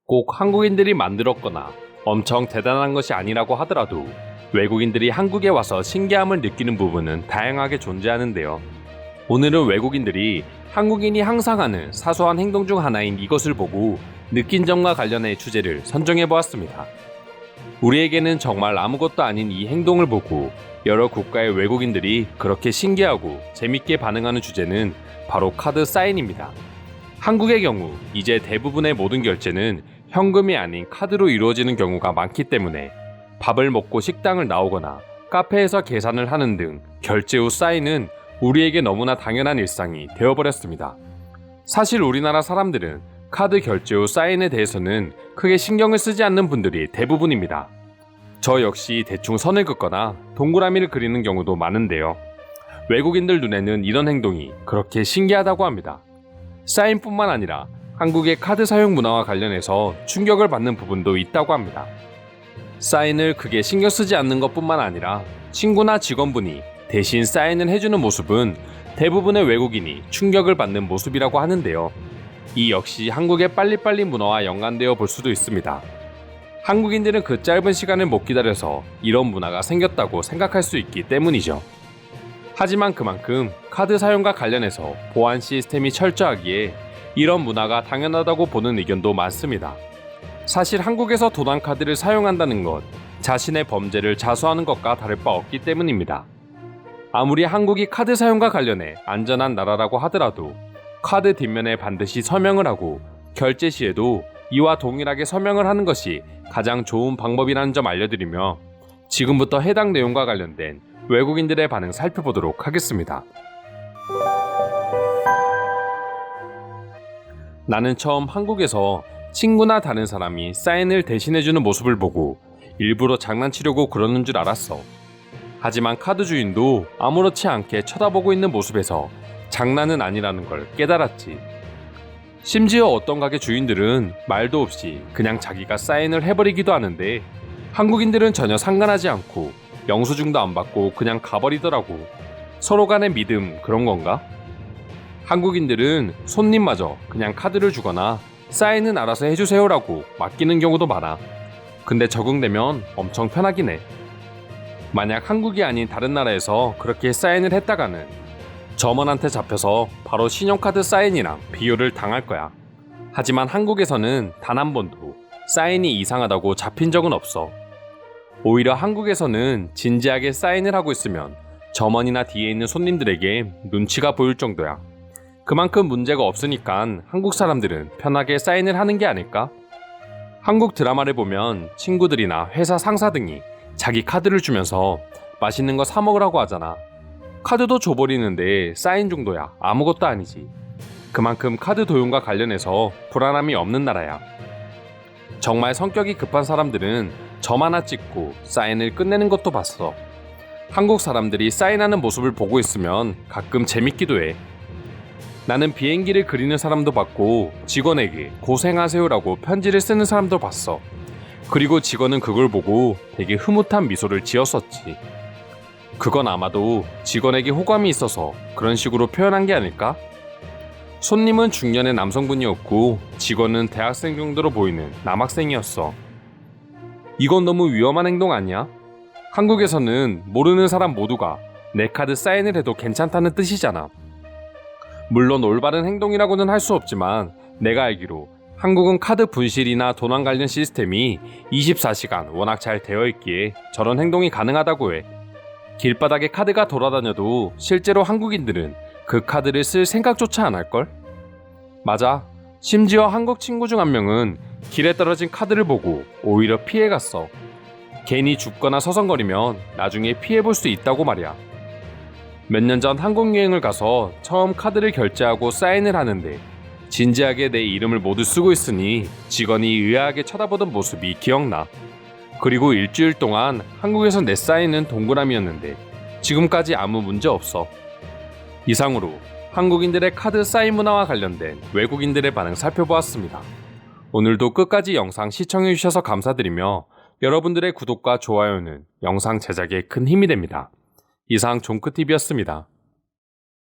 꼭 한국인들이 만들었거나 엄청 대단한 것이 아니라고 하더라도 외국인들이 한국에 와서 신기함을 느끼는 부분은 다양하게 존재하는데요. 오늘은 외국인들이 한국인이 항상 하는 사소한 행동 중 하나인 이것을 보고 느낀 점과 관련해 주제를 선정해보았습니다. 우리에게는 정말 아무것도 아닌 이 행동을 보고 여러 국가의 외국인들이 그렇게 신기하고 재밌게 반응하는 주제는 바로 카드 사인입니다. 한국의 경우 이제 대부분의 모든 결제는 현금이 아닌 카드로 이루어지는 경우가 많기 때문에 밥을 먹고 식당을 나오거나 카페에서 계산을 하는 등 결제 후 사인은 우리에게 너무나 당연한 일상이 되어버렸습니다. 사실 우리나라 사람들은 카드 결제 후 사인에 대해서는 크게 신경을 쓰지 않는 분들이 대부분입니다. 저 역시 대충 선을 긋거나 동그라미를 그리는 경우도 많은데요. 외국인들 눈에는 이런 행동이 그렇게 신기하다고 합니다. 사인뿐만 아니라 한국의 카드 사용 문화와 관련해서 충격을 받는 부분도 있다고 합니다. 사인을 크게 신경 쓰지 않는 것뿐만 아니라 친구나 직원분이 대신 사인을 해주는 모습은 대부분의 외국인이 충격을 받는 모습이라고 하는데요. 이 역시 한국의 빨리빨리 문화와 연관되어 볼 수도 있습니다. 한국인들은 그 짧은 시간을 못 기다려서 이런 문화가 생겼다고 생각할 수 있기 때문이죠. 하지만 그만큼 카드 사용과 관련해서 보안 시스템이 철저하기에 이런 문화가 당연하다고 보는 의견도 많습니다. 사실 한국에서 도난카드를 사용한다는 것 자신의 범죄를 자수하는 것과 다를 바 없기 때문입니다. 아무리 한국이 카드 사용과 관련해 안전한 나라라고 하더라도 카드 뒷면에 반드시 서명을 하고 결제 시에도 이와 동일하게 서명을 하는 것이 가장 좋은 방법이라는 점 알려드리며 지금부터 해당 내용과 관련된 외국인들의 반응 살펴보도록 하겠습니다. 나는 처음 한국에서 친구나 다른 사람이 사인을 대신해주는 모습을 보고 일부러 장난치려고 그러는 줄 알았어. 하지만 카드 주인도 아무렇지 않게 쳐다보고 있는 모습에서 장난은 아니라는 걸 깨달았지. 심지어 어떤 가게 주인들은 말도 없이 그냥 자기가 사인을 해버리기도 하는데 한국인들은 전혀 상관하지 않고 영수증도 안 받고 그냥 가버리더라고. 서로 간의 믿음 그런 건가? 한국인들은 손님마저 그냥 카드를 주거나 사인은 알아서 해주세요라고 맡기는 경우도 많아. 근데 적응되면 엄청 편하긴 해. 만약 한국이 아닌 다른 나라에서 그렇게 사인을 했다가는 점원한테 잡혀서 바로 신용카드 사인이랑 비교를 당할 거야. 하지만 한국에서는 단 한 번도 사인이 이상하다고 잡힌 적은 없어. 오히려 한국에서는 진지하게 사인을 하고 있으면 점원이나 뒤에 있는 손님들에게 눈치가 보일 정도야. 그만큼 문제가 없으니까 한국 사람들은 편하게 사인을 하는 게 아닐까? 한국 드라마를 보면 친구들이나 회사 상사 등이 자기 카드를 주면서 맛있는 거 사 먹으라고 하잖아. 카드도 줘버리는데 사인 정도야 아무것도 아니지. 그만큼 카드 도용과 관련해서 불안함이 없는 나라야. 정말 성격이 급한 사람들은 점 하나 찍고 사인을 끝내는 것도 봤어. 한국 사람들이 사인하는 모습을 보고 있으면 가끔 재밌기도 해. 나는 비행기를 그리는 사람도 봤고 직원에게 고생하세요라고 편지를 쓰는 사람도 봤어. 그리고 직원은 그걸 보고 되게 흐뭇한 미소를 지었었지. 그건 아마도 직원에게 호감이 있어서 그런 식으로 표현한 게 아닐까? 손님은 중년의 남성분이었고 직원은 대학생 정도로 보이는 남학생이었어. 이건 너무 위험한 행동 아니야? 한국에서는 모르는 사람 모두가 내 카드 사인을 해도 괜찮다는 뜻이잖아. 물론 올바른 행동이라고는 할 수 없지만 내가 알기로 한국은 카드 분실이나 도난 관련 시스템이 24시간 워낙 잘 되어 있기에 저런 행동이 가능하다고 해. 길바닥에 카드가 돌아다녀도 실제로 한국인들은 그 카드를 쓸 생각조차 안 할걸? 맞아. 심지어 한국 친구 중 한 명은 길에 떨어진 카드를 보고 오히려 피해갔어. 괜히 죽거나 서성거리면 나중에 피해볼 수 있다고 말이야. 몇 년 전 한국 여행을 가서 처음 카드를 결제하고 사인을 하는데 진지하게 내 이름을 모두 쓰고 있으니 직원이 의아하게 쳐다보던 모습이 기억나. 그리고 일주일 동안 한국에서 내 사인은 동그라미였는데 지금까지 아무 문제 없어. 이상으로 한국인들의 카드 사인 문화와 관련된 외국인들의 반응 살펴보았습니다. 오늘도 끝까지 영상 시청해주셔서 감사드리며 여러분들의 구독과 좋아요는 영상 제작에 큰 힘이 됩니다. 이상 종크TV였습니다.